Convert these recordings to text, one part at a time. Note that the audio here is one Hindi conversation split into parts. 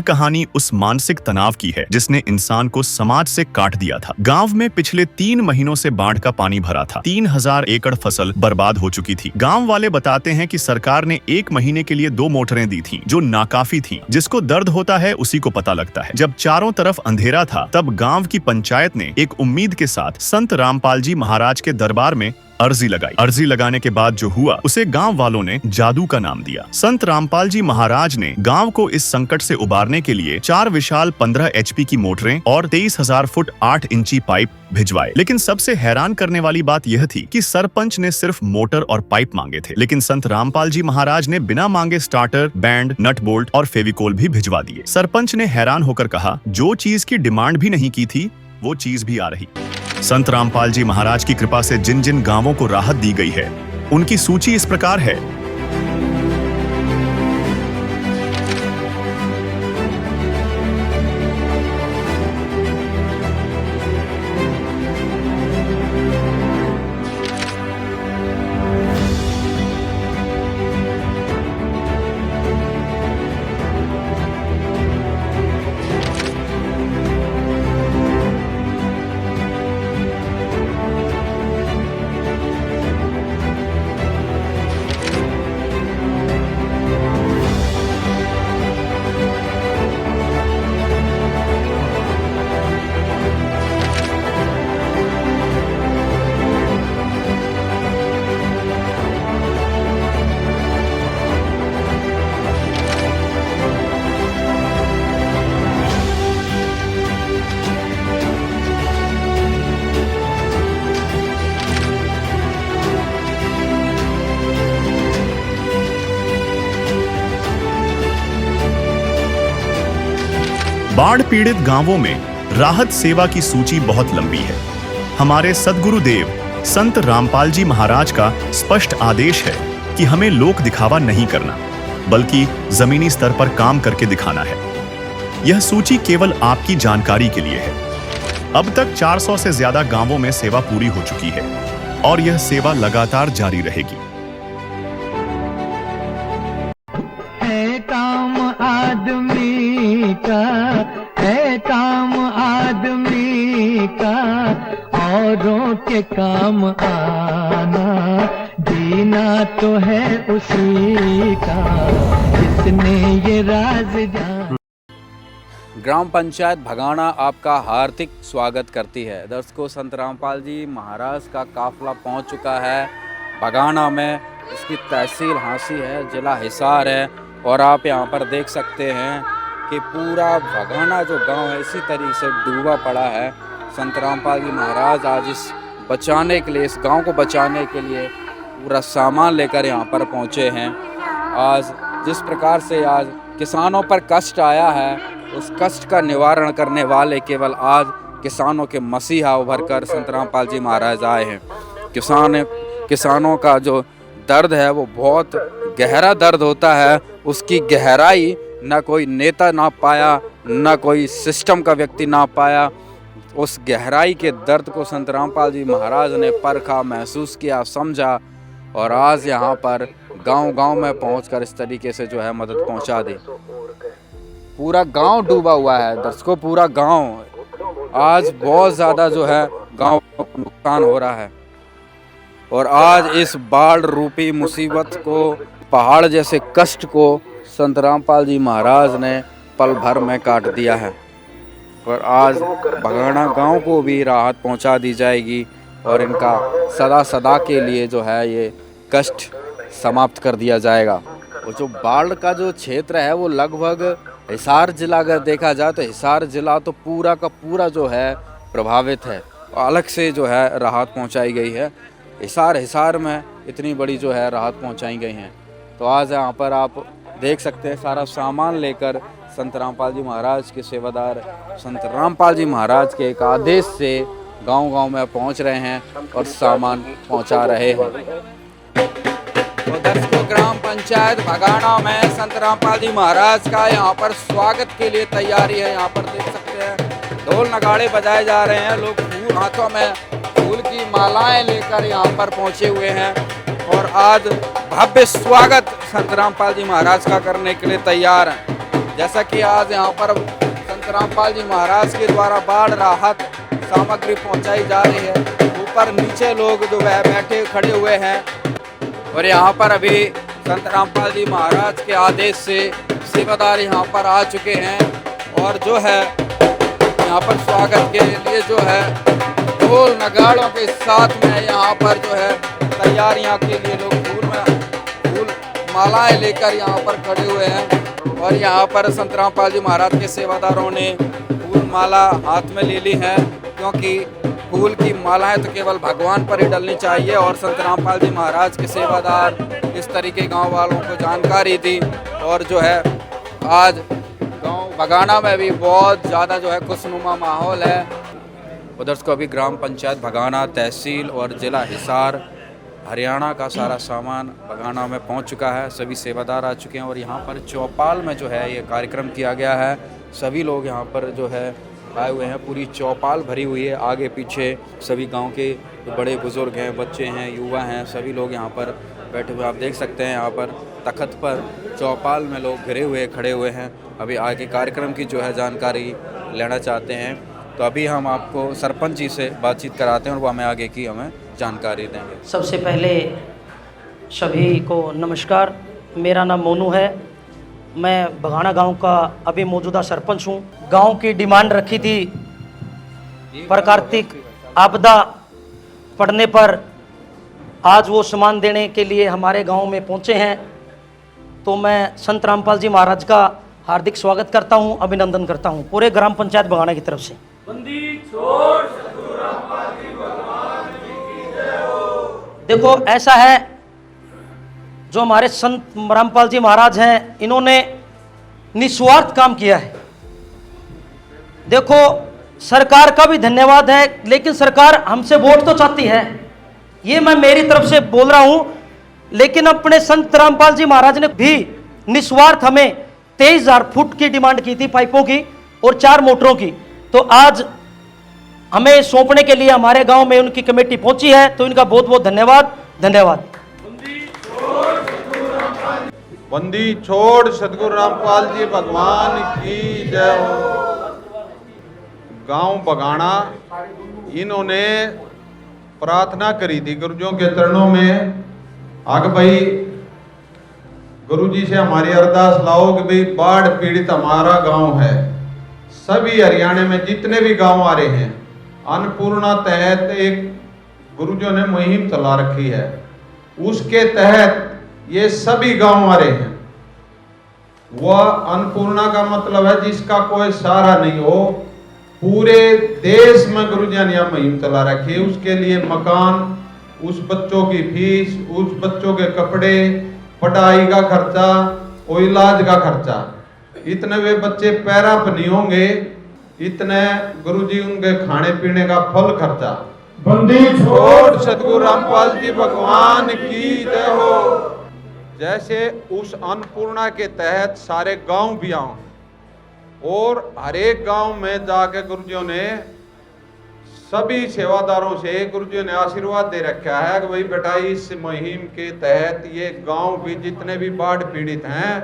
कहानी उस मानसिक तनाव की है जिसने इंसान को समाज से काट दिया था। गांव में पिछले 3 महीनों से बाढ़ का पानी भरा था। 3000 एकड़ फसल बर्बाद हो चुकी थी। गांव वाले बताते हैं कि सरकार ने 1 महीने के लिए 2 मोटरें दी थीं, जो नाकाफी थीं। जिसको दर्द होता है उसी को पता लगता है। जब चारों तरफ अंधेरा था, तब गांव की पंचायत ने एक उम्मीद के साथ संत रामपाल जी महाराज के दरबार में अर्जी लगाई। अर्जी लगाने के बाद जो हुआ उसे गांव वालों ने जादू का नाम दिया। संत रामपाल जी महाराज ने गांव को इस संकट से उबारने के लिए 4 विशाल 15 HP की मोटरें और 23,000 फुट 8 इंची पाइप भिजवाए। लेकिन सबसे हैरान करने वाली बात यह थी कि सरपंच ने सिर्फ मोटर और पाइप मांगे थे, लेकिन संत रामपाल जी महाराज ने बिना मांगे स्टार्टर, बैंड, नट बोल्ट और फेविकोल भी भिजवा दिए। सरपंच ने हैरान होकर कहा, जो चीज की डिमांड भी नहीं की थी वो चीज भी आ रही। संत रामपाल जी महाराज की कृपा से जिन जिन गांवों को राहत दी गई है, उनकी सूची इस प्रकार है। बाढ़ पीड़ित गांवों में राहत सेवा की सूची बहुत लंबी है। हमारे सद्गुरुदेव संत रामपाल जी महाराज का स्पष्ट आदेश है कि हमें लोक दिखावा नहीं करना, बल्कि जमीनी स्तर पर काम करके दिखाना है। यह सूची केवल आपकी जानकारी के लिए है। अब तक 400 से ज्यादा गांवों में सेवा पूरी हो चुकी है और यह सेवा लगातार जारी रहेगी। है काम आदमी का औरों के काम आना, जीना तो है उसी का जिसने ये राज जाना। ग्राम पंचायत भगाना आपका हार्दिक स्वागत करती है। दर्शकों, संत रामपाल जी महाराज का काफिला पहुंच चुका है भगाना में। इसकी तहसील हांसी है, जिला हिसार है और आप यहां पर देख सकते हैं कि पूरा भगाना जो गांव है इसी तरीके से डूबा पड़ा है। संत रामपाल जी महाराज आज इस बचाने के लिए, इस गांव को बचाने के लिए पूरा सामान लेकर यहां पर पहुंचे हैं। आज जिस प्रकार से आज किसानों पर कष्ट आया है, उस कष्ट का निवारण करने वाले केवल आज किसानों के मसीहा उभर कर संत रामपाल जी महाराज आए हैं। किसानों का जो दर्द है वो बहुत गहरा दर्द होता है। उसकी गहराई न कोई नेता नाप पाया, न कोई सिस्टम का व्यक्ति नाप पाया। उस गहराई के दर्द को संत रामपाल जी महाराज ने परखा, महसूस किया, समझा और आज यहाँ पर गांव-गांव में पहुंचकर इस तरीके से जो है मदद पहुंचा दी। पूरा गांव डूबा हुआ है दर्शकों, पूरा गांव आज बहुत ज़्यादा जो है गांव को नुकसान हो रहा है। और आज इस बाढ़ रूपी मुसीबत को, पहाड़ जैसे कष्ट को संत रामपाल जी महाराज ने पल भर में काट दिया है। और आज भगाना गांव को भी राहत पहुंचा दी जाएगी और इनका सदा सदा के लिए जो है ये कष्ट समाप्त कर दिया जाएगा। और जो बाढ़ का जो क्षेत्र है वो लगभग हिसार जिला, अगर देखा जाए तो हिसार जिला तो पूरा का पूरा जो है प्रभावित है। अलग से जो है राहत पहुंचाई गई है। हिसार में इतनी बड़ी जो है राहत पहुंचाई गई हैं। तो आज यहाँ पर आप देख सकते हैं सारा सामान लेकर संत रामपाल जी महाराज के सेवादार संत रामपाल जी महाराज के एक आदेश से गांव-गांव में पहुंच रहे हैं और सामान पहुंचा रहे हैं। तो दर्शकों, ग्राम पंचायत भगाना में संत रामपाल जी महाराज का यहाँ पर स्वागत के लिए तैयारी है। यहाँ पर देख सकते हैं ढोल नगाड़े बजाए जा रहे हैं। लोग फूल हाथों में फूल की मालाएं लेकर यहाँ पर पहुँचे हुए हैं और आज भव्य स्वागत संत रामपाल जी महाराज का करने के लिए तैयार हैं। जैसा कि आज यहाँ पर संत रामपाल जी महाराज के द्वारा बाढ़ राहत सामग्री पहुँचाई जा रही है। ऊपर नीचे लोग जो है बैठे खड़े हुए हैं और यहाँ पर अभी संत रामपाल जी महाराज के आदेश से सेवादार यहाँ पर आ चुके हैं और जो है यहाँ पर स्वागत के लिए जो है ढोल नगाड़ों के साथ में यहाँ पर जो है तैयारियाँ के लिए लोग फूल मालाएं लेकर यहाँ पर खड़े हुए हैं और यहाँ पर संत रामपाल जी महाराज के सेवादारों ने फूल माला हाथ में ले ली है, क्योंकि फूल की मालाएं तो केवल भगवान पर ही डलनी चाहिए। और संत रामपाल जी महाराज के सेवादार इस तरीके गांव वालों को जानकारी दी और जो है आज गांव बगाना में भी बहुत ज़्यादा जो है खुशनुमा माहौल है। उधर को अभी ग्राम पंचायत बगाना, तहसील और ज़िला हिसार हरियाणा का सारा सामान बगाना में पहुंच चुका है। सभी सेवादार आ चुके हैं और यहाँ पर चौपाल में जो है ये कार्यक्रम किया गया है। सभी लोग यहाँ पर जो है आए हुए हैं, पूरी चौपाल भरी हुई है। आगे पीछे सभी गांव के बड़े बुजुर्ग हैं, बच्चे हैं, युवा हैं, सभी लोग यहाँ पर बैठे हुए आप देख सकते हैं। यहाँ पर तख्त पर चौपाल में लोग घिरे हुए खड़े हुए हैं। अभी आगे कार्यक्रम की जो है जानकारी लेना चाहते हैं, तो अभी हम आपको सरपंच जी से बातचीत कराते हैं और वो हमें आगे की हमें जानकारी देंगे। सबसे पहले सभी को नमस्कार। मेरा नाम मोनू है, मैं बगाना गांव का अभी मौजूदा सरपंच हूं। गांव की डिमांड रखी थी, प्राकृतिक आपदा पड़ने पर आज वो सामान देने के लिए हमारे गांव में पहुंचे हैं। तो मैं संत रामपाल जी महाराज का हार्दिक स्वागत करता हूं, अभिनंदन करता हूं पूरे ग्राम पंचायत बगाना की तरफ से। देखो ऐसा है, जो हमारे संत रामपाल जी महाराज हैं, इन्होंने निस्वार्थ काम किया है। देखो सरकार का भी धन्यवाद है, लेकिन सरकार हमसे वोट तो चाहती है, ये मैं मेरी तरफ से बोल रहा हूं। लेकिन अपने संत रामपाल जी महाराज ने भी निस्वार्थ हमें 23,000 फुट की डिमांड की थी पाइपों की और 4 मोटरों की। तो आज हमें सौंपने के लिए हमारे गांव में उनकी कमेटी पहुंची है, तो इनका बहुत बहुत धन्यवाद। धन्यवाद। बंदी छोड़ सतगुरु रामपाल जी भगवान की जय हो। गांव बगाना इन्होंने प्रार्थना करी थी गुरुजों के चरणों में, आगे भाई गुरुजी से हमारी अरदास लाओ कि भाई बाढ़ पीड़ित हमारा गांव है। सभी हरियाणा में जितने भी गांव आ रहे हैं, अन्नपूर्णा तहत एक गुरुजों ने मुहिम चला रखी है, उसके तहत ये सभी गांव आ रहे हैं। वह अन्नपूर्णा का मतलब है जिसका कोई सहारा नहीं हो। पूरे देश में गुरुजी ने यह मुहिम चला रखी है। उसके लिए मकान, उस बच्चों की फीस, उस बच्चों के कपड़े, पढ़ाई का खर्चा और इलाज का खर्चा, इतने वे बच्चे पैरा पर नहीं होंगे, इतने गुरुजी उनके खाने पीने का फल खर्चा। बंदी छोड़ सतगुरु रामपाल जी भगवान की जय हो। जैसे उस अन्नपूर्णा के तहत सारे गांव भी आऊं और हर एक गांव में जाके गुरुजियों ने सभी सेवादारों से गुरुजियों ने आशीर्वाद दे रखा है कि भाई बेटा इस मुहिम के तहत ये गांव भी जितने भी बाढ़ पीड़ित हैं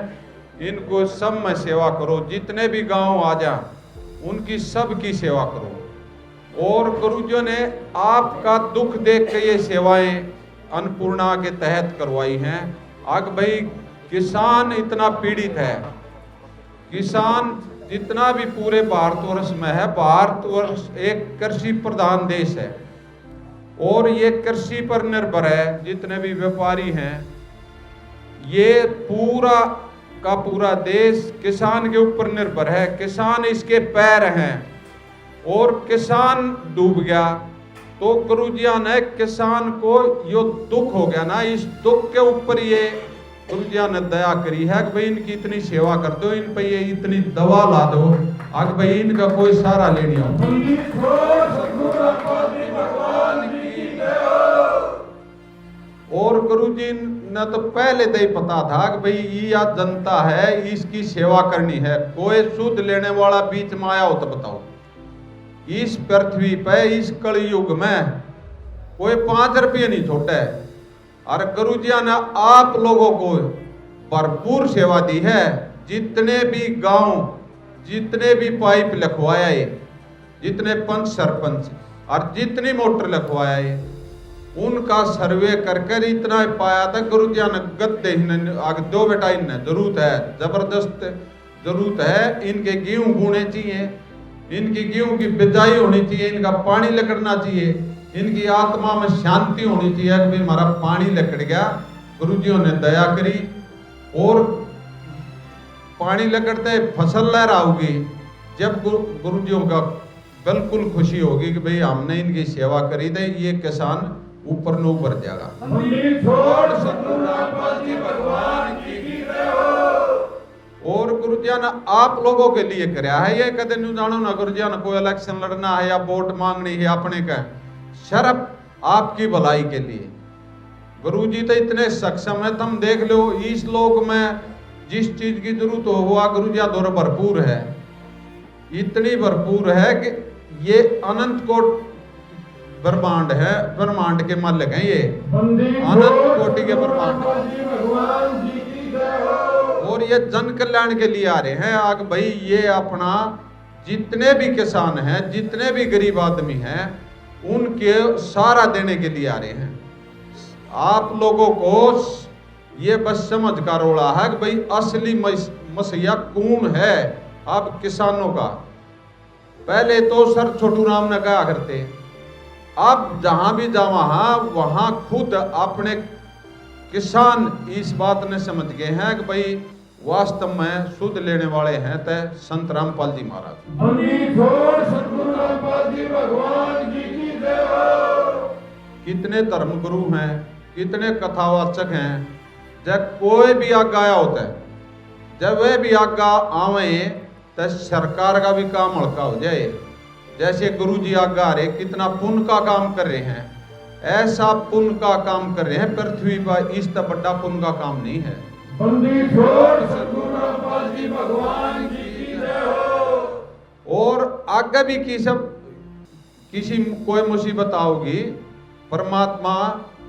इनको सब में सेवा करो, जितने भी गांव आ जा उनकी सबकी सेवा करो। और गुरुजियों ने आपका दुख देख के ये सेवाएं अन्नपूर्णा के तहत करवाई हैं। आग भाई किसान इतना पीड़ित है, किसान जितना भी पूरे भारतवर्ष में है, भारतवर्ष एक कृषि प्रधान देश है और ये कृषि पर निर्भर है। जितने भी व्यापारी हैं, ये पूरा का पूरा देश किसान के ऊपर निर्भर है। किसान इसके पैर हैं और किसान डूब गया तो गुरुजिया ने किसान को यो दुख हो गया ना, इस दुख के ऊपर ये गुरुजिया ने दया करी है कि भाई इनकी इतनी सेवा कर दो, इन पे ये इतनी दवा ला दो, आगे भाई इनका कोई सहारा ले नहीं और गुरुजी ने तो पहले से ही पता था कि भाई ये जनता है, इसकी सेवा करनी है। कोई शुद्ध लेने वाला बीच में आया हो तो बताओ, इस पृथ्वी पे इस कलयुग में कोई 5 रुपये नहीं छोटा है। और गुरुजिया ने आप लोगों को भरपूर सेवा दी है जितने भी गांव, जितने भी पाइप लिखवाया है, जितने पंच सरपंच और जितनी मोटर लिखवाया है, उनका सर्वे कर इतना पाया था गुरु जी ने गद्दे आगे दो बेटा इन्हें जरूरत है, जबरदस्त जरूरत है। इनके गेहूं बोने चाहिए, इनकी गेहूं की बिजाई होनी चाहिए, इनका पानी लकड़ना चाहिए, इनकी आत्मा में शांति होनी चाहिए कि भाई हमारा पानी लकड़ गया, गुरुजियों ने दया करी। और पानी लकड़ते फसल लहराओगी, जब गुरुजियों का बिल्कुल खुशी होगी कि भाई हमने इनकी सेवा करी थी, ये किसान ऊपर न ऊपर जाएगा। और गुरुजिया ने आप लोगों के लिए कराया है, ये कदे नहीं जानो ना गुरुजिया ने कोई इलेक्शन लड़ना है या वोट मांगनी है अपने का, सिर्फ आपकी भलाई के लिए। गुरुजी तो इतने सक्षम है, तुम देख लो इस लोक में जिस चीज की जरूरत हो हुआ गुरुजिया द्वारा भरपूर है, इतनी भरपूर है कि ये अनंत कोट ब्रह्मांड है, ब्रह्मांड के मालिक हैं ये, अनंत कोटि के ब्रह्मांड। और ये जन कल्याण के लिए आ रहे हैं आग भाई, ये अपना जितने भी किसान हैं, जितने भी गरीब आदमी हैं, उनके सारा देने के लिए आ रहे हैं। आप लोगों को ये बस समझ का रोड़ा है कि भाई असली मसीहा कौन है अब किसानों का। पहले तो सर छोटू राम ने कहा करते, अब जहां भी जावा वहां खुद अपने किसान इस बात ने समझ गए हैं कि भाई वास्तव में शुद्ध लेने वाले हैं तय संत रामपाल जी महाराज। कितने धर्म गुरु हैं, कितने कथावाचक हैं, जब कोई भी आज्ञा आया होता है, जब वे भी आज्ञा आवे तो सरकार का भी काम हल्का हो जाए। जैसे गुरु जी आज्ञा रहे, कितना पुण्य का काम कर रहे हैं, ऐसा पुण्य का काम कर रहे हैं पृथ्वी पर, इस तरह बड़ा पुण्य का काम नहीं है। और आगे भी किसी कोई मुसीबत आओगी, परमात्मा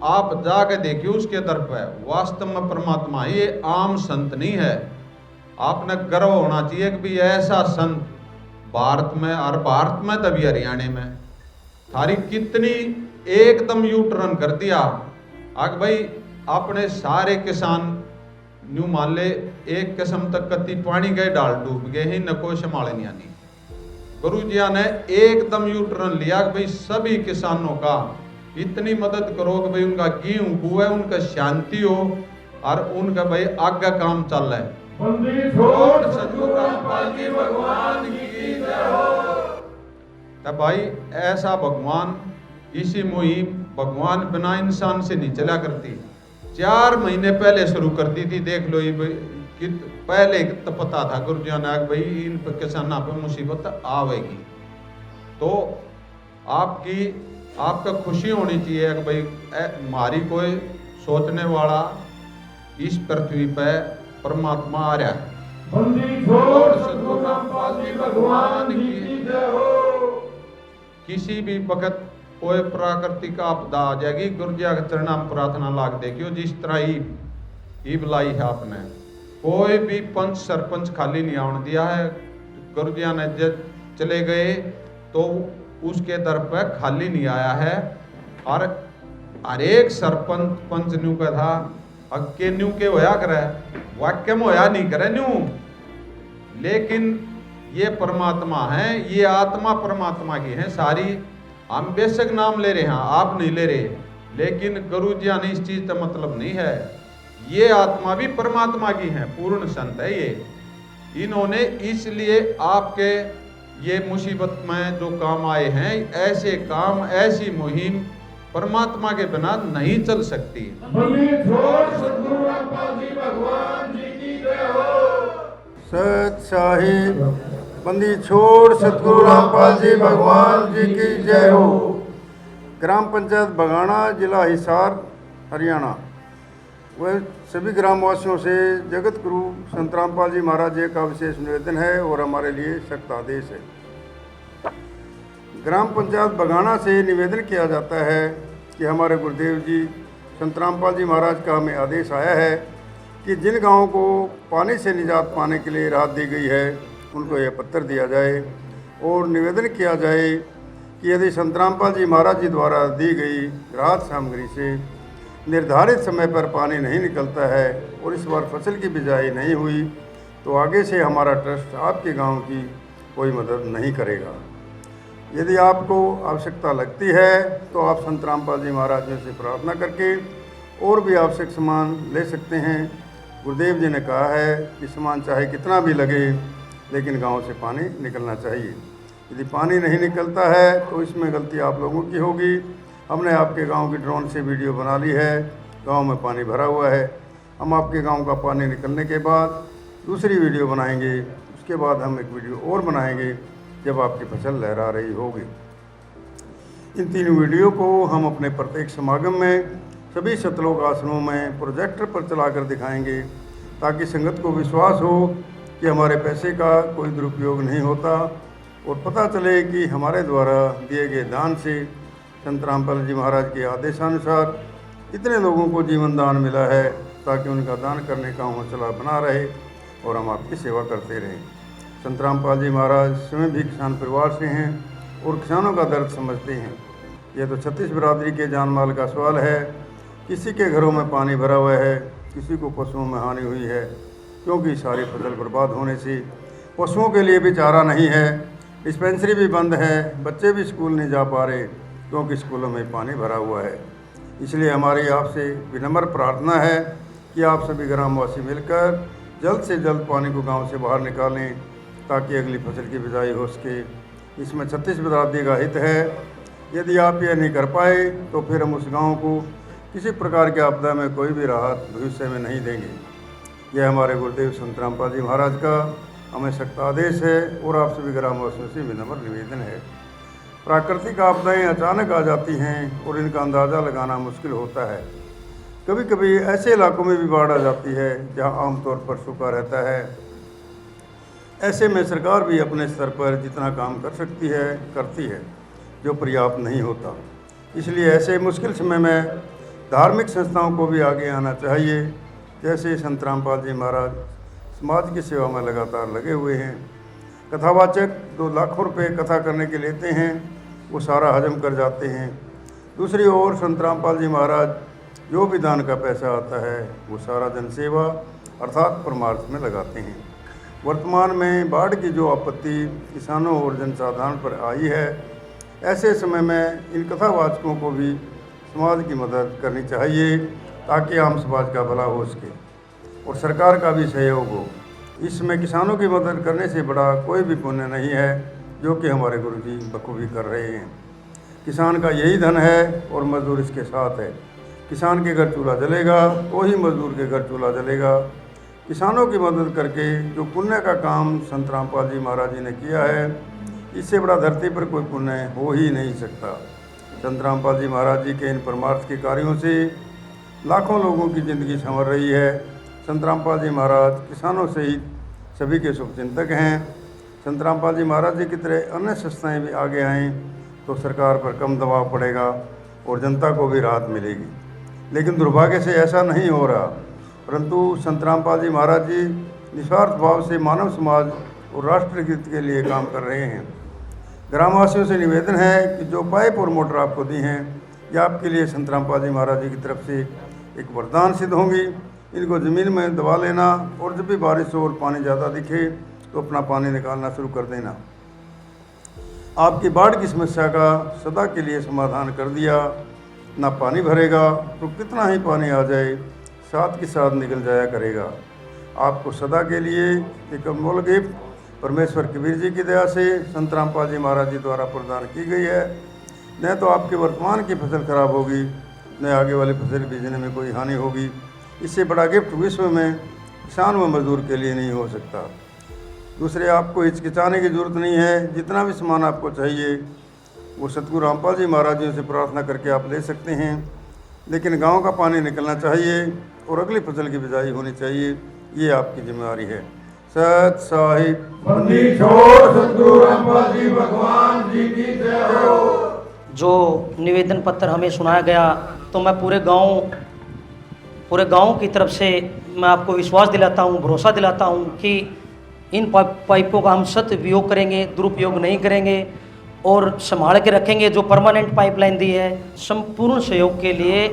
आप जाके देखिए उसके दर पर, वास्तव में परमात्मा ये आम संत नहीं है। आपने गर्व होना चाहिए कि भी ऐसा संत भारत में, और भारत में तभी हरियाणा में थारी कितनी एकदम यू टर्न कर दिया। आग भाई अपने सारे किसान न्यू मान ले एक किस्म तक कति पानी गए डाल डूब गए हैं, न कोई संभाले नहीं आनी। गुरु जी ने एकदम यू टर्न लिया कि भाई सभी किसानों का इतनी मदद करो कि भाई उनका गेहूं हुआ, उनका शांति हो और उनका भाई आगे काम चल रहा है। तब भाई ऐसा भगवान, इसी मुहिम भगवान बिना इंसान से नहीं चला करती। 4 महीने पहले शुरू कर दी थी, देख लो ये कि पहले तो पता था गुरु जी ने भाई इन किसानों पे मुसीबत आवेगी, तो आपका खुशी होनी चाहिए कि भाई हमारी कोई सोचने वाला इस पृथ्वी पे परमात्मा आ रहा है। भगवान की किसी भी वक्त कोई प्राकृतिक आपदा आ जाएगी, गुरु जी के चरणों में प्रार्थना लाग देगी। जिस तरह ईब लाई है आपने, कोई भी पंच सरपंच खाली नहीं आने दिया है। गुरु जी ने जब चले गए तो उसके दर पर खाली नहीं आया है, और हर एक सरपंच पंच न्यू का था अक्के न्यू के होया करे, वाक्य में होया नहीं करे न्यू। लेकिन ये परमात्मा है, ये आत्मा परमात्मा की है सारी। हम बेशक नाम ले रहे हैं, आप नहीं ले रहे, लेकिन गुरु जी ने इस चीज का मतलब नहीं है। ये आत्मा भी परमात्मा की है, पूर्ण संत है ये। इन्होंने इसलिए आपके ये मुसीबत में जो काम आए हैं, ऐसे काम, ऐसी मुहिम परमात्मा के बिना नहीं चल सकती। सत्शाही बंदी छोड़ सतगुरु रामपाल जी भगवान जी की जय हो। ग्राम पंचायत बगाना, जिला हिसार, हरियाणा। वह सभी ग्रामवासियों से जगत गुरु संत रामपाल जी महाराज जी का विशेष निवेदन है और हमारे लिए सख्त आदेश है। ग्राम पंचायत बगाना से निवेदन किया जाता है कि हमारे गुरुदेव जी संत रामपाल जी महाराज का हमें आदेश आया है कि जिन गांवों को पानी से निजात पाने के लिए राहत दी गई है उनको यह पत्र दिया जाए और निवेदन किया जाए कि यदि संत रामपाल जी महाराज जी द्वारा दी गई राहत सामग्री से निर्धारित समय पर पानी नहीं निकलता है और इस बार फसल की बिजाई नहीं हुई तो आगे से हमारा ट्रस्ट आपके गांव की कोई मदद नहीं करेगा। यदि आपको आवश्यकता लगती है तो आप संत रामपाल जी महाराज जी से प्रार्थना करके और भी आवश्यक सामान ले सकते हैं। गुरुदेव जी ने कहा है कि सामान चाहे कितना भी लगे लेकिन गांव से पानी निकलना चाहिए। यदि पानी नहीं निकलता है तो इसमें गलती आप लोगों की होगी। हमने आपके गांव की ड्रोन से वीडियो बना ली है, गांव में पानी भरा हुआ है। हम आपके गांव का पानी निकलने के बाद दूसरी वीडियो बनाएंगे, उसके बाद हम एक वीडियो और बनाएंगे जब आपकी फसल लहरा रही होगी। इन तीनों वीडियो को हम अपने प्रत्येक समागम में सभी सतलोक आश्रमों में प्रोजेक्टर पर चलाकर दिखाएंगे ताकि संगत को विश्वास हो कि हमारे पैसे का कोई दुरुपयोग नहीं होता और पता चले कि हमारे द्वारा दिए गए दान से संत रामपाल जी महाराज के आदेशानुसार इतने लोगों को जीवन दान मिला है ताकि उनका दान करने का हौसला बना रहे और हम आपकी सेवा करते रहें। संत रामपाल जी महाराज स्वयं भी किसान परिवार से हैं और किसानों का दर्द समझते हैं। यह तो छत्तीस बिरादरी के जान माल का सवाल है। किसी के घरों में पानी भरा हुआ है, किसी को पशुओं में हानि हुई है क्योंकि सारी फसल बर्बाद होने से पशुओं के लिए भी चारा नहीं है। डिस्पेंसरी भी बंद है, बच्चे भी स्कूल नहीं जा पा रहे क्योंकि स्कूलों में पानी भरा हुआ है। इसलिए हमारी आपसे विनम्र प्रार्थना है कि आप सभी ग्रामवासी मिलकर जल्द से जल्द पानी को गांव से बाहर निकालें ताकि अगली फसल की बिजाई हो सके। इसमें छत्तीस बिरादरी का हित है। यदि आप यह नहीं कर पाए तो फिर हम उस गांव को किसी प्रकार की आपदा में कोई भी राहत भविष्य में नहीं देंगे। यह हमारे गुरुदेव संत रामपाल जी महाराज का हमें सख्त आदेश है और आप सभी ग्रामवासियों से विनम्र निवेदन है। प्राकृतिक आपदाएं अचानक आ जाती हैं और इनका अंदाज़ा लगाना मुश्किल होता है। कभी कभी ऐसे इलाकों में भी बाढ़ आ जाती है जहां आमतौर पर सूखा रहता है। ऐसे में सरकार भी अपने स्तर पर जितना काम कर सकती है करती है, जो पर्याप्त नहीं होता। इसलिए ऐसे मुश्किल समय में धार्मिक संस्थाओं को भी आगे आना चाहिए। जैसे संत रामपाल जी महाराज समाज की सेवा में लगातार लगे हुए हैं। कथावाचक 2 लाख रुपए कथा करने के लेते हैं, वो सारा हजम कर जाते हैं। दूसरी ओर संत रामपाल जी महाराज जो भी दान का पैसा आता है वो सारा जनसेवा अर्थात परमार्थ में लगाते हैं। वर्तमान में बाढ़ की जो आपत्ति किसानों और जनसाधारण पर आई है, ऐसे समय में इन कथावाचकों को भी समाज की मदद करनी चाहिए ताकि आम समाज का भला हो सके और सरकार का भी सहयोग हो। इसमें किसानों की मदद करने से बड़ा कोई भी पुण्य नहीं है, जो कि हमारे गुरुजी बखूबी कर रहे हैं। किसान का यही धन है और मजदूर इसके साथ है। किसान के घर चूल्हा जलेगा तो ही मजदूर के घर चूल्हा जलेगा। किसानों की मदद करके जो पुण्य का काम संत रामपाल जी महाराज जी ने किया है, इससे बड़ा धरती पर कोई पुण्य हो ही नहीं सकता। संत रामपाल जी महाराज जी के इन परमार्थ के कार्यों से लाखों लोगों की ज़िंदगी संवर रही है। संत रामपाल जी महाराज किसानों सहित सभी के शुभचिंतक हैं। संत रामपाल जी महाराज जी की तरह अन्य संस्थाएं भी आगे आएँ तो सरकार पर कम दबाव पड़ेगा और जनता को भी राहत मिलेगी। लेकिन दुर्भाग्य से ऐसा नहीं हो रहा, परंतु संत रामपाल जी महाराज जी निस्वार्थ भाव से मानव समाज और राष्ट्र हित के लिए काम कर रहे हैं। ग्रामवासियों से निवेदन है कि जो पाइप और मोटर आपको दी हैं, ये आपके लिए संत रामपाल जी महाराज जी की तरफ से एक वरदान सिद्ध होंगी। इनको ज़मीन में दबा लेना और जब भी बारिश हो और पानी ज़्यादा दिखे तो अपना पानी निकालना शुरू कर देना। आपकी बाढ़ की समस्या का सदा के लिए समाधान कर दिया। ना पानी भरेगा तो कितना ही पानी आ जाए साथ के साथ निकल जाया करेगा। आपको सदा के लिए एक अनमोल गिफ्ट परमेश्वर कबीर जी की दया से संत रामपाल जी महाराज जी द्वारा प्रदान की गई है। न तो आपके वर्तमान की फसल खराब होगी, न आगे वाली फसल बीजने में कोई हानि होगी। इससे बड़ा गिफ्ट विश्व में किसान व मजदूर के लिए नहीं हो सकता। दूसरे, आपको हिचकिचाने की जरूरत नहीं है। जितना भी सामान आपको चाहिए वो सतगुरु रामपाल जी महाराज जी से प्रार्थना करके आप ले सकते हैं। लेकिन गांव का पानी निकलना चाहिए और अगली फसल की बिजाई होनी चाहिए, ये आपकी जिम्मेदारी है। सत साहिब बंदी छोड़ सतगुरु रामपाल जी भगवान जी की जय हो। जो निवेदन पत्र हमें सुनाया गया तो मैं पूरे गांव की तरफ से मैं आपको विश्वास दिलाता हूँ, भरोसा दिलाता हूँ कि इन पाइपों का हम सदुपयोग करेंगे, दुरुपयोग नहीं करेंगे और संभाल के रखेंगे। जो परमानेंट पाइपलाइन दी है, संपूर्ण सहयोग के लिए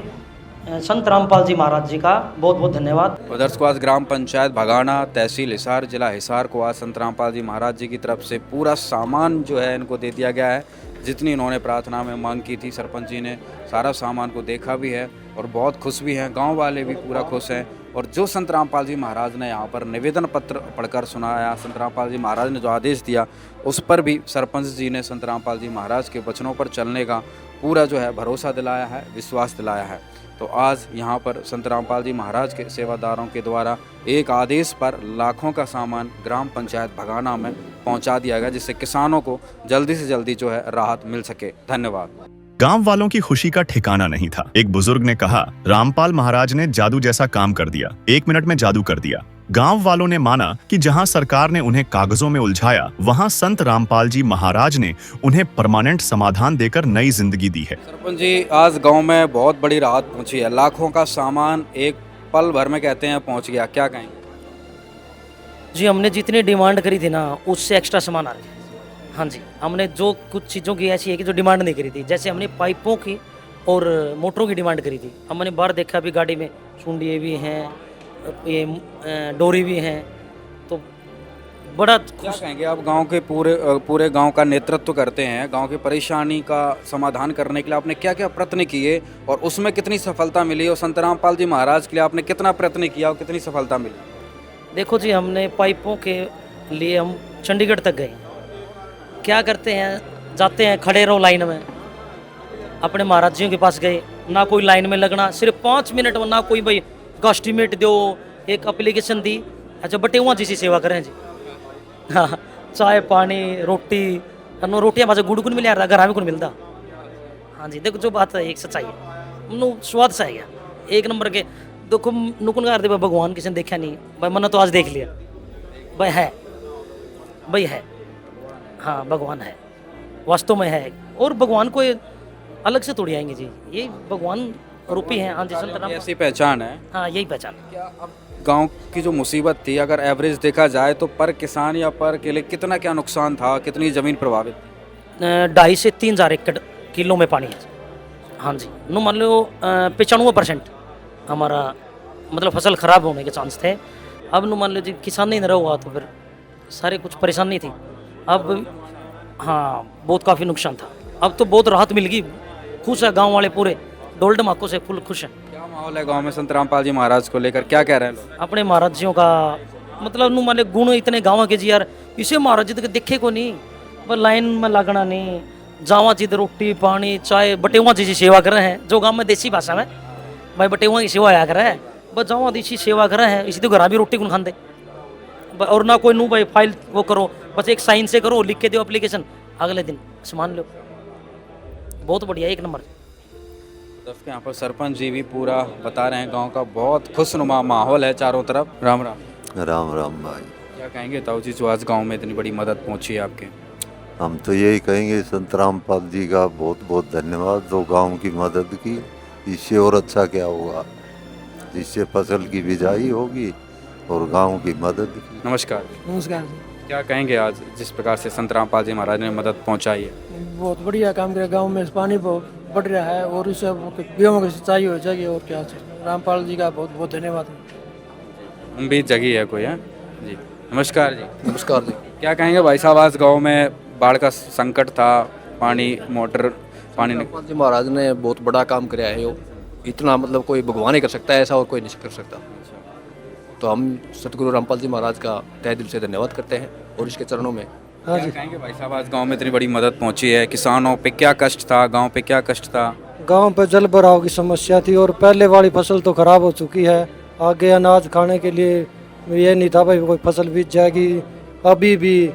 संत रामपाल जी महाराज जी का बहुत बहुत धन्यवाद। दर्शकों, आज ग्राम पंचायत भगाना, तहसील हिसार, जिला हिसार को आज संत रामपाल जी महाराज जी की तरफ से पूरा सामान जो है इनको दे दिया गया है। जितनी इन्होंने प्रार्थना में मांग की थी, सरपंच जी ने सारा सामान को देखा भी है और बहुत खुश भी हैं। गांव वाले भी पूरा खुश हैं। और जो संत रामपाल जी महाराज ने यहाँ पर निवेदन पत्र पढ़कर सुनाया, संत रामपाल जी महाराज ने जो आदेश दिया, उस पर भी सरपंच जी ने संत रामपाल जी महाराज के वचनों पर चलने का पूरा जो है भरोसा दिलाया है, विश्वास दिलाया है। तो आज यहाँ पर संत रामपाल जी महाराज के सेवादारों के द्वारा एक आदेश पर लाखों का सामान ग्राम पंचायत भगाना में पहुँचा दिया गया, जिससे किसानों को जल्दी से जल्दी जो है राहत मिल सके। धन्यवाद। गांव वालों की खुशी का ठिकाना नहीं था। एक बुजुर्ग ने कहा, रामपाल महाराज ने जादू जैसा काम कर दिया, 1 मिनट में जादू कर दिया। गांव वालों ने माना कि जहां सरकार ने उन्हें कागजों में उलझाया, वहां संत रामपाल जी महाराज ने उन्हें परमानेंट समाधान देकर नई जिंदगी दी है। सरपंच जी, आज गांव में बहुत बड़ी राहत पहुंची है। लाखों का सामान एक पल भर में कहते हैं पहुंच गया, क्या कहेंगे? जी, हमने जितनी डिमांड करी थी ना, उससे एक्स्ट्रा सामान आ गया। हाँ जी, हमने जो कुछ चीज़ों की ऐसी है कि जो डिमांड नहीं करी थी, जैसे हमने पाइपों की और मोटरों की डिमांड करी थी। हमने बाहर देखा भी गाड़ी में सुंडिये भी हैं, ये डोरी भी हैं, तो बड़ा क्या कहेंगे आप? गांव के पूरे गांव का नेतृत्व करते हैं, गांव की परेशानी का समाधान करने के लिए आपने क्या क्या प्रयत्न किए और उसमें कितनी सफलता मिली? और संत रामपाल जी महाराज के लिए आपने कितना प्रयत्न किया और कितनी सफलता मिली? देखो जी, हमने पाइपों के लिए हम चंडीगढ़ तक गए। क्या करते हैं, जाते हैं, खड़े रहो लाइन में। अपने महाराज जियों के पास गए, ना कोई लाइन में लगना, सिर्फ 5 मिनट में, ना कोई भाई कास्टिमेट दो, एक एप्लीकेशन दी, अच्छा बटे वहाँ जैसी सेवा करें जी। हाँ, चाय पानी रोटी, रोटियाँ बाजा गुड़ गुड़ मिल रहा, घर में कौन मिलता। हाँ जी, देखो जो बात है एक सच्चाई है, नो स्वाद सा है, एक नंबर के। देखो नुकुन कर दे भाई, भगवान किसी ने देखा नहीं भाई, मैंने तो आज देख लिया भाई, है भाई है। हाँ, भगवान है, वास्तव में है। और भगवान को अलग से तोड़ी आएंगे जी, ये भगवान रूपी है। हाँ जी, संत राम ऐसी पहचान है। हाँ, यही पहचान। क्या अब गांव की जो मुसीबत थी, अगर एवरेज देखा जाए तो पर किसान या पर केले कितना क्या नुकसान था, कितनी ज़मीन प्रभावित? 2.5 से 3 हज़ार एकड़ किलो में पानी है। हाँ जी, नो मान लो 95% हमारा मतलब फसल ख़राब होने के चांस थे। अब नो मान लो जी किसान नहीं रहा हुआ तो फिर सारे कुछ परेशानी थी। अब हाँ, बहुत काफ़ी नुकसान था। अब तो बहुत राहत मिल गई, खुश है गांव वाले, पूरे डोल ढमाकों से फुल खुश हैं। क्या माहौल है गांव में संत रामपाल जी महाराज को लेकर, क्या कह रहे हैं लोग? अपने महाराज जियों का मतलब नु माने गुण इतने गाँव के जी यार, इसे महाराज जी तक देखे को नहीं, पर लाइन में लगना नहीं, जावा चीज रोटी पानी चाय बटेवा जी सेवा कर रहे हैं। जो गाँव में देसी भाषा में भाई बटेवा की सेवा आया कर रहे हैं, बस जावा देसी सेवा कर रहे हैं। इसी तो घर भी रोटी कौन खाते, और ना कोई नू भाई फाइल वो करो, बस एक साइन से करो, लिख के दो एप्लीकेशन, अगले दिन सामान लो। बहुत बढ़िया, एक नंबर। दोस्तों, यहाँ पर सरपंच जी भी पूरा बता रहे हैं, गांव का बहुत खुशनुमा माहौल है चारों तरफ। राम राम। राम राम भाई। क्या कहेंगे ताऊ जी, जो आज गांव में इतनी बड़ी मदद पहुंची है आपके? हम तो यही कहेंगे संत रामपाल जी का बहुत बहुत धन्यवाद, जो गांव की मदद की। इससे और अच्छा क्या होगा, इससे फसल की बिजाई होगी और गांव की मदद की। नमस्कार। नमस्कार। क्या कहेंगे आज जिस प्रकार से संत रामपाल जी महाराज ने मदद पहुंचाई है? बहुत बढ़िया काम किया। गांव में पानी बढ़ रहा है और उससे गेहूं की सिंचाई हो जाएगी। और क्या, रामपाल जी का बहुत बहुत धन्यवाद। उम्मीद जगी है कोई है जी। नमस्कार जी। नमस्कार जी। क्या कहेंगे भाई साहब, आज गाँव में बाढ़ का संकट था, पानी मोटर पानी रामपाल जी महाराज ने बहुत बड़ा काम कराया है। वो इतना मतलब कोई भगवान ही कर सकता है ऐसा, और कोई नहीं कर सकता। तो हम सतगुरु रामपाल जी महाराज का तहे दिल से धन्यवाद करते हैं और इसके चरणों में। हाँ क्या जी, कहेंगे भाई साहब, आज गांव में इतनी बड़ी मदद पहुंची है, किसानों पे क्या कष्ट था, गांव पे क्या कष्ट था? गांव पे जल भराव की समस्या थी और पहले वाली फसल तो खराब हो चुकी है। आगे अनाज खाने के लिए ये नहीं था भाई कोई फसल बीत जाएगी। अभी भी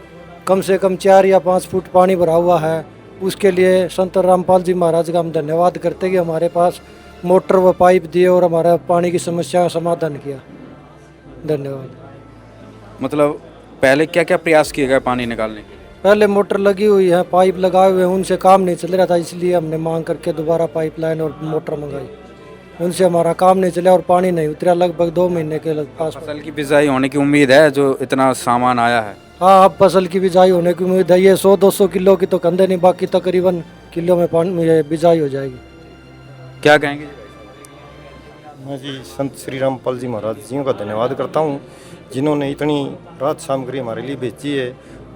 कम से कम 4 या 5 फुट पानी भरा हुआ है। उसके लिए संत रामपाल जी महाराज का हम धन्यवाद करते हैं कि हमारे पास मोटर व पाइप दिए और हमारा पानी की समस्या का समाधान किया। धन्यवाद। मतलब पहले क्या क्या प्रयास किए गए पानी निकालने के? पहले मोटर लगी हुई है, पाइप लगाए हुए हैं, उनसे काम नहीं चल रहा था, इसलिए हमने मांग करके दोबारा पाइपलाइन और मोटर मंगाई। उनसे हमारा काम नहीं चला और पानी नहीं उतरा लगभग 2 महीने के पास। फसल की बिजाई होने की उम्मीद है जो इतना सामान आया है? हाँ, अब फसल की बिजाई होने की उम्मीद है। ये 100-200 किलो की तो कंधे नहीं, बाकी तकरीबन किलो में पानी ये बिजाई हो जाएगी। क्या कहेंगे? मैं जी संत श्री रामपाल जी महाराज जी का धन्यवाद करता हूँ, जिन्होंने इतनी राहत सामग्री हमारे लिए भेजी है।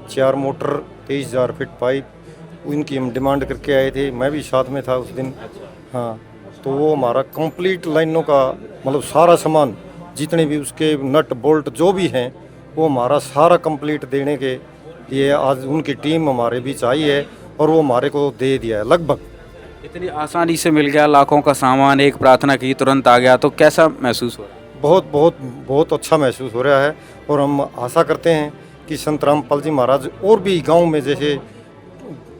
4 मोटर, 23,000 फीट पाइप, उनकी हम डिमांड करके आए थे, मैं भी साथ में था उस दिन। हाँ, तो वो हमारा कंप्लीट लाइनों का मतलब सारा सामान, जितने भी उसके नट बोल्ट जो भी हैं, वो हमारा सारा कंप्लीट देने के लिए आज उनकी टीम हमारे बीच आई है और वो हमारे को दे दिया है। लगभग इतनी आसानी से मिल गया, लाखों का सामान, एक प्रार्थना की तुरंत आ गया, तो कैसा महसूस हो रहा है? बहुत बहुत बहुत अच्छा महसूस हो रहा है और हम आशा करते हैं कि संत रामपाल जी महाराज और भी गांव में जैसे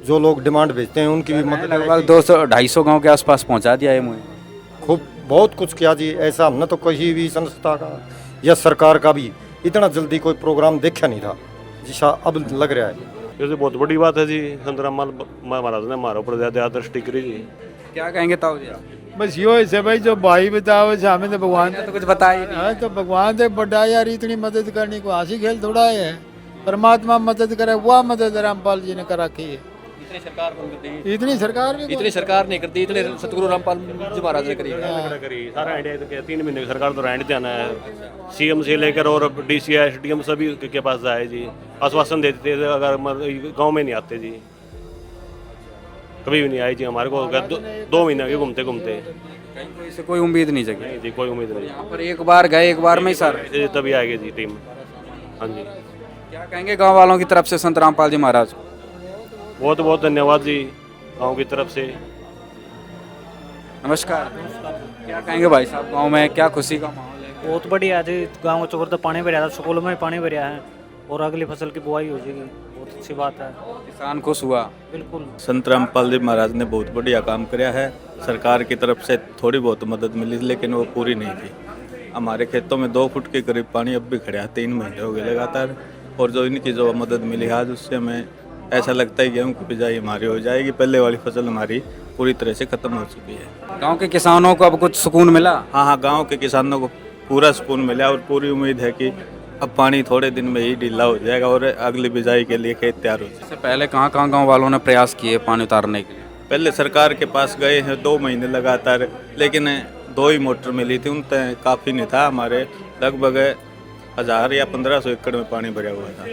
जो लोग डिमांड भेजते हैं उनकी भी मदद लगभग 200-250 गांव के आसपास पहुंचा दिया है मुझे। खूब बहुत कुछ किया जी। ऐसा हमने तो कहीं भी संस्था का या सरकार का भी इतना जल्दी कोई प्रोग्राम देखा नहीं था जिसा अब लग रहा है। ये बहुत बड़ी बात है जी, संत रामपाल महाराज ने हमारे ऊपर ज़्यादा दृष्टि करी जी। क्या कहेंगे ताऊ जी आप? बस यो ऐसे भाई जो भाई बताओ हमें तो भगवान तो कुछ बताइए। हाँ, तो भगवान से बड़ा यार, इतनी मदद करने को हंसी खेल थोड़ा है। परमात्मा मदद करे, वह मदद रामपाल जी ने करा की है। इतनी सरकार भी इतनी सरकार नहीं करती, इतने सतगुरु रामपाल जी महाराज ने करी। सारा इंडिया तो 3 महीने की सरकार तो रहने देना है। सीएम से लेकर और डीसी एसडीएम सभी के पास जाए जी, आश्वासन देते थे अगर गांव में नहीं आते जी, कभी भी नहीं आए जी हमारे को। 2 महीने के घूमते घूमते कहीं से कोई उम्मीद नहीं जगी? नहीं जी, कोई उम्मीद नहीं। यहाँ पर एक बार गए, एक बार में ही सारे तभी आएगी जी टीम। हाँ जी, क्या कहेंगे गाँव वालों की तरफ से संत रामपाल जी महाराज को? बहुत बहुत धन्यवाद जी गाँव की तरफ से। नमस्कार। क्या कहेंगे भाई साहब, गांव में क्या खुशी का माहौल है? बहुत बढ़िया जी, गाँव चौकर तो पानी भरा था, स्कूलों में पानी भरा है और अगली फसल की बुआई हो जाएगी, बहुत अच्छी बात है। किसान खुश हुआ? बिल्कुल। संत रामपाल जी महाराज ने बहुत बढ़िया काम किया है। सरकार की तरफ से थोड़ी बहुत मदद मिली लेकिन वो पूरी नहीं थी। हमारे खेतों में 2 फुट के करीब पानी अब भी खड़ा है, 3 महीने हो गए लगातार। और जो इनकी जो मदद मिली आज, उससे हमें ऐसा लगता है गेहूँ की बिजाई हमारी हो जाएगी। पहले वाली फसल हमारी पूरी तरह से खत्म हो चुकी है। गांव के किसानों को अब कुछ सुकून मिला? हाँ, गांव के किसानों को पूरा सुकून मिला और पूरी उम्मीद है कि अब पानी थोड़े दिन में ही ढीला हो जाएगा और अगली बिजाई के लिए खेत तैयार हो जाएगा। इससे पहले कहाँ गांव वालों ने प्रयास किए पानी उतारने के लिए? पहले सरकार के पास गए हैं 2 महीने लगातार, लेकिन 2 ही मोटर मिली थी, उन तक काफ़ी नहीं था। हमारे लगभग 1000 या 1500 एकड़ में पानी भरा हुआ था।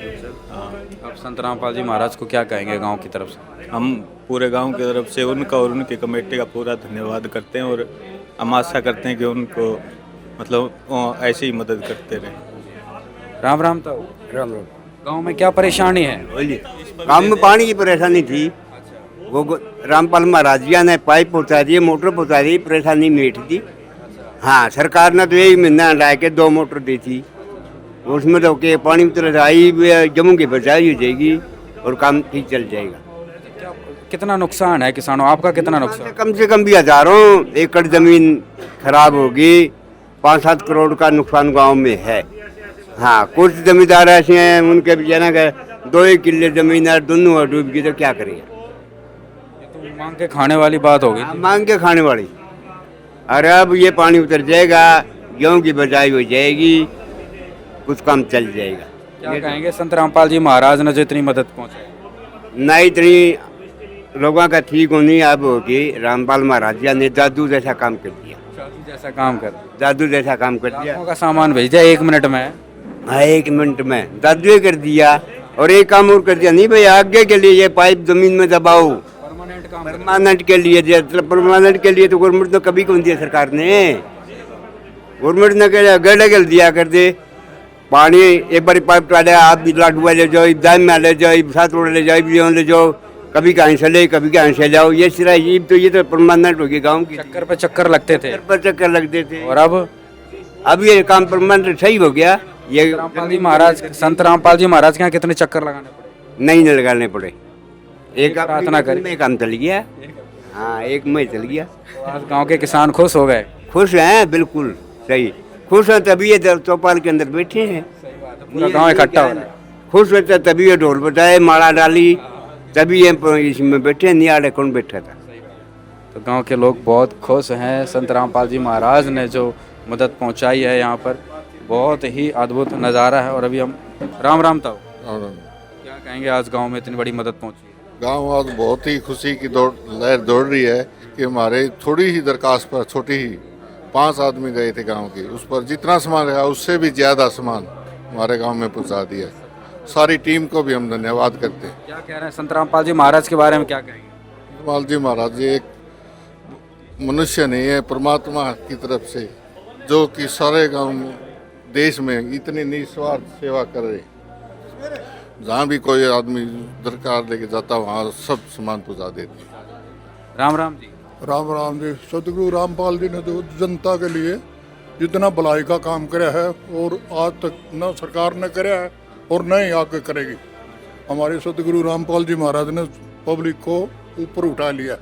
हाँ, अब संत रामपाल जी महाराज को क्या कहेंगे गांव की तरफ से? हम पूरे गांव की तरफ से उनका और उनकी कमेटी का पूरा धन्यवाद करते हैं और हम आशा करते हैं कि उनको मतलब ऐसी ही मदद करते रहें। राम राम। तो राम राम। गांव में क्या परेशानी है? गाँव में पानी की परेशानी थी, वो रामपाल महाराज जी ने पाइप पहुँचा दिए, मोटर पहुँचा दी, परेशानी मीठ थी। हाँ, सरकार ने तो यही महीना हटा के 2 मोटर दी थी, उसमें तो के पानी उतर आई जम्मू की बचाई हो जाएगी और काम ठीक चल जाएगा। कितना नुकसान है किसानों, आपका कितना नुकसान? कम से कम भी हजारों एकड़ जमीन खराब होगी, 5-7 करोड़ का नुकसान गांव में है। हाँ, कुछ जमींदार ऐसे हैं उनके बेचारा का 2 किले जमीन है, दोनों डूब गई तो क्या करेगा? तो मांग के खाने वाली बात होगी। मांग के खाने वाली। अरे अब ये पानी उतर जाएगा, गेहूँ की बचाई हो जाएगी, कुछ काम चल जाएगा। क्या कहेंगे संत रामपाल जी महाराज ने जो इतनी मदद पहुंचाई? ना इतनी लोगों का ठीक होनी अब होगी। रामपाल महाराज जी ने जादू जैसा काम कर दिया। जादू जैसा काम कर दिया। का सामान भेज दिया 1 मिनट में। हाँ, 1 मिनट में जादू कर दिया। और एक काम और कर दिया, नहीं भाई आगे के लिए ये पाइप जमीन में दबाओ, परमानेंट के लिए। परमानेंट के लिए तो गवर्नमेंट ने कभी कौन दिया सरकार ने? गवर्नमेंट ने गड़े गल दिया कर दे पानी। एक बार पाइप डाले, आप भी लाडुआ ले जाओ, दाम में ले जाओ, सात रोड ले जाओ, ले जाओ, कभी कहीं से ले कभी कहीं से जाओ। ये सिरा ये तो परमानेंट होगी गाँव की। चक्कर पे चक्कर लगते थे, चक्कर लगते थे। और अब ये काम परमानेंट सही हो गया। ये रामपाल जी महाराज, संत रामपाल जी महाराज के यहाँ कितने चक्कर लगाने पड़े? नहीं लगाने पड़े, एक प्रार्थना करी, काम चल गया। हाँ, एक में चल गया। आज गांव के किसान खुश हो गए? खुश हैं, बिल्कुल सही खुश हैं। तभी ये चौपाल के अंदर बैठे हैं, पूरा गांव इकट्ठा हो रहा है। खुश होता तभी ये ढोल बजाए, माला डाली, तभी ये इसमें बैठे। नियाड़े कौन बैठा था? तो तो गांव के लोग बहुत खुश हैं। संत रामपाल जी महाराज ने जो मदद पहुंचाई है यहाँ पर, बहुत ही अद्भुत नज़ारा है। और अभी हम राम राम ताऊ, क्या कहेंगे आज गांव में इतनी बड़ी मदद पहुंची है? गांव आज बहुत ही खुशी की लहर दौड़ रही है कि हमारे थोड़ी ही दरखास्त पर, छोटी ही 5 आदमी गए थे गांव के, उस पर जितना सामान रहा उससे भी ज़्यादा सामान हमारे गांव में पहुंचा दिया। सारी टीम को भी हम धन्यवाद करते हैं। क्या कह रहे हैं संत रामपाल जी महाराज के बारे में, क्या कहेंगे? रामपाल जी महाराज जी एक मनुष्य नहीं है, परमात्मा की तरफ से, जो कि सारे गांव देश में इतनी निस्वार्थ सेवा कर रहे। जहाँ भी कोई आदमी दरकार लेके जाता वहाँ सब सामान पहुँचा देते। राम राम जी। राम राम जी। सतगुरु रामपाल जी ने जो जनता के लिए जितना भलाई का काम कराया है और आज तक न सरकार ने कराया है और न ही आगे करेगी, हमारे सतगुरु रामपाल जी महाराज ने पब्लिक को ऊपर उठा लिया।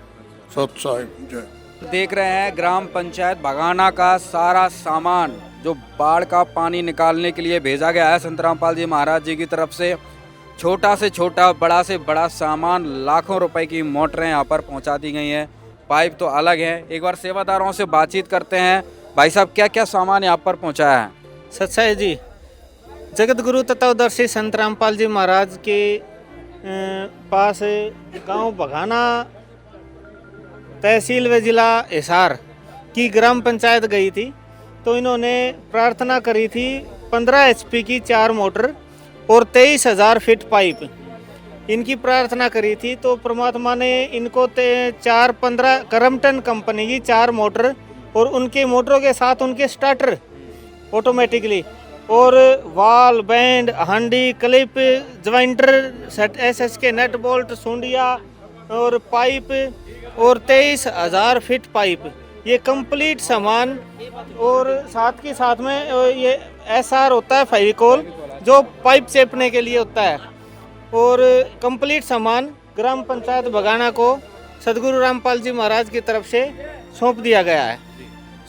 सत साहिब जय। देख रहे हैं ग्राम पंचायत भगाना का सारा सामान जो बाढ़ का पानी निकालने के लिए भेजा गया है संत रामपाल जी महाराज जी की तरफ से, छोटा से छोटा बड़ा से बड़ा सामान, लाखों रुपए की मोटरें यहाँ पर पहुँचा दी गई हैं। पाइप तो अलग है। एक बार सेवादारों से बातचीत करते हैं। भाई साहब, क्या क्या सामान यहाँ पर पहुँचाया है? सच्चाई जी, जगत गुरु तत्वदर्शी संत रामपाल जी महाराज के पास गांव भगाना तहसील व जिला हिसार की ग्राम पंचायत गई थी, तो इन्होंने प्रार्थना करी थी 15 HP की 4 मोटर और 23,000 फीट पाइप, इनकी प्रार्थना करी थी। तो परमात्मा ने इनको 4-15 करमटन कंपनी की 4 मोटर और उनके मोटरों के साथ उनके स्टार्टर ऑटोमेटिकली और वाल, बैंड, हांडी, क्लिप, ज्वाइंटर, SS के नट बोल्ट, सुंडिया और पाइप और 23,000 फीट पाइप, ये कंप्लीट सामान। और साथ के साथ में ये SR होता है फेविकोल, जो पाइप चेपने के लिए होता है। और कंप्लीट सामान ग्राम पंचायत भगाना को सदगुरु रामपाल जी महाराज की तरफ से सौंप दिया गया है।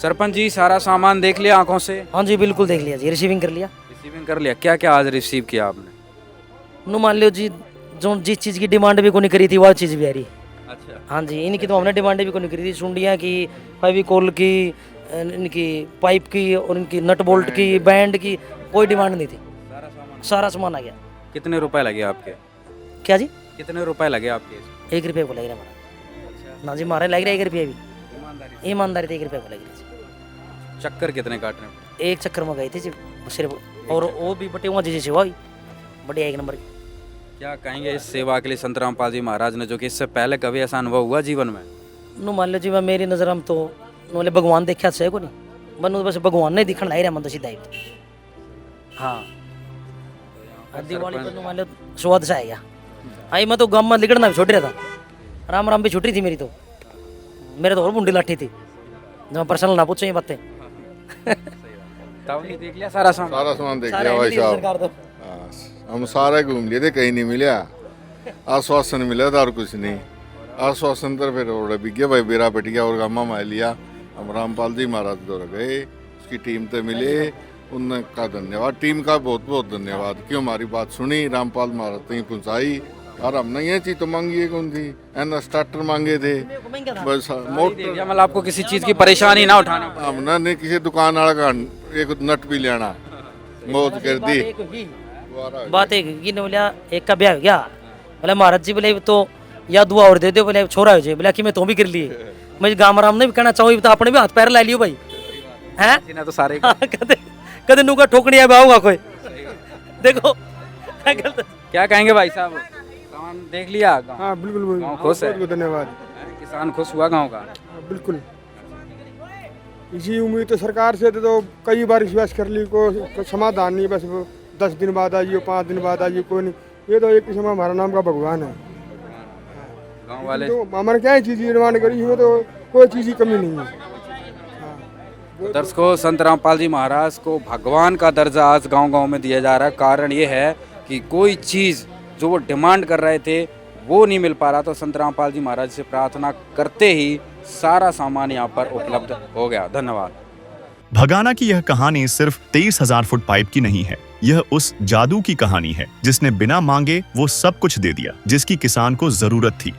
सरपंच जी, सारा सामान देख लिया आंखों से? हाँ जी, बिल्कुल देख लिया जी, रिसीविंग कर लिया। रिसीविंग कर लिया। क्या क्या आज रिसीव किया आपने? नो मान लो जी, जो जिस चीज़ की डिमांड भी को नहीं करी थी वह चीज़ भी आ रही। अच्छा। हाँ जी, इनकी तो हमने डिमांड भी को नहीं करी थी। सुंडियाँ की, फेविकोल की, इनकी पाइप की और इनकी नट बोल्ट की, बैंड की, कोई डिमांड नहीं थी। सारा सामान आ गया। कितने रुपए लगे आपके? क्या जी? कितने रुपए लगे आपके? 1 रुपये को लग रहा हमारा। ना जी, हमारे लग रहा है 1 रुपये भी। ईमानदारी 1 रुपये को लग रही। चक्कर कितने काटने? एक चक्कर में गई थी सिर्फ, और वो भी बटे हुआ जैसे सेवा हुई बढ़िया, 1 नंबर की। क्या कहेंगे इस सेवा के लिए संत रामपाल जी महाराज ने, जो कि इससे पहले कभी ऐसा अनुभव हुआ जीवन में? नो मान लो जी, मैं मेरी नज़र हम तो बोले भगवान देखा से को नहीं, बनो बस भगवान नहीं दिखने लाई रहा मन तो सीधा ही। हाँ, दिवाली पर मान लो स्वाद से आएगा। आई मैं तो गम में लिखना भी छोड़ रहा था। राम राम भी छुट्टी थी मेरी, तो मेरे तो और बुंडी लाठी थी, जब पर्सनल ना पूछो ये बातें। देख लिया सारा सामान? सारा सामान देख लिया भाई साहब। हम सारे घूम लिए थे, कहीं नहीं मिला। आश्वासन मिला था और कुछ नहीं। आश्वासन तो फिर विज्ञा भाई बेरा पटिया और गामा में लिया। हम रामपाल जी महाराज दौर गए, उसकी टीम तो मिले, उनका धन्यवाद, टीम का बहुत बहुत धन्यवाद कि हमारी बात सुनी, रामपाल महाराज तक पहुँचाई। और हमने ये चीज तो मांगी है, कौन थी? एन स्टार्टर मांगे थे, बस मोटर। मतलब आपको किसी चीज की परेशानी ना उठाना? हमने नहीं किसी दुकान वाला का एक नट भी लेना, मौत कर दी। बात एक की ने बोलिया, एक का ब्याह हो गया, बोले महाराज जी बोले तो या दुआ और दे दो, बोले छोरा हो जाए, बोले कि मैं तो भी कर लिए। मैं गाँव राम ने भी कहना चाहूँ तो अपने भी हाथ पैर ला लियो भाई, हैं तो सारे कदे नुका ठोकनी है आऊंगा कोई। देखो क्या कहेंगे भाई साहब, सामान देख लिया? हाँ बिल्कुल, गाँव खुश है? धन्यवाद। किसान खुश हुआ गाँव का? बिल्कुल, इसी उम्मीद तो सरकार से तो कई बार विश्वास कर ली, को समाधान नहीं, बस 10 दिन बाद आइए, 5 दिन बाद आइए, कोई नहीं। ये तो एक किस्म हमारा नाम का भगवान है। गाँव वाले तो हमारे क्या चीज़ निर्माण करी है, तो कोई चीज़ की कमी नहीं है। दर्शकों, संत रामपाल जी महाराज को भगवान का दर्जा आज गांव-गांव में दिया जा रहा है। कारण ये है कि कोई चीज़ जो वो डिमांड कर रहे थे वो नहीं मिल पा रहा, तो संत रामपाल जी महाराज से प्रार्थना करते ही सारा सामान यहाँ पर उपलब्ध हो गया। धन्यवाद। भगाना की यह कहानी सिर्फ 23,000 फुट पाइप की नहीं है। यह उस जादू की कहानी है जिसने बिना मांगे वो सब कुछ दे दिया जिसकी किसान को जरूरत थी।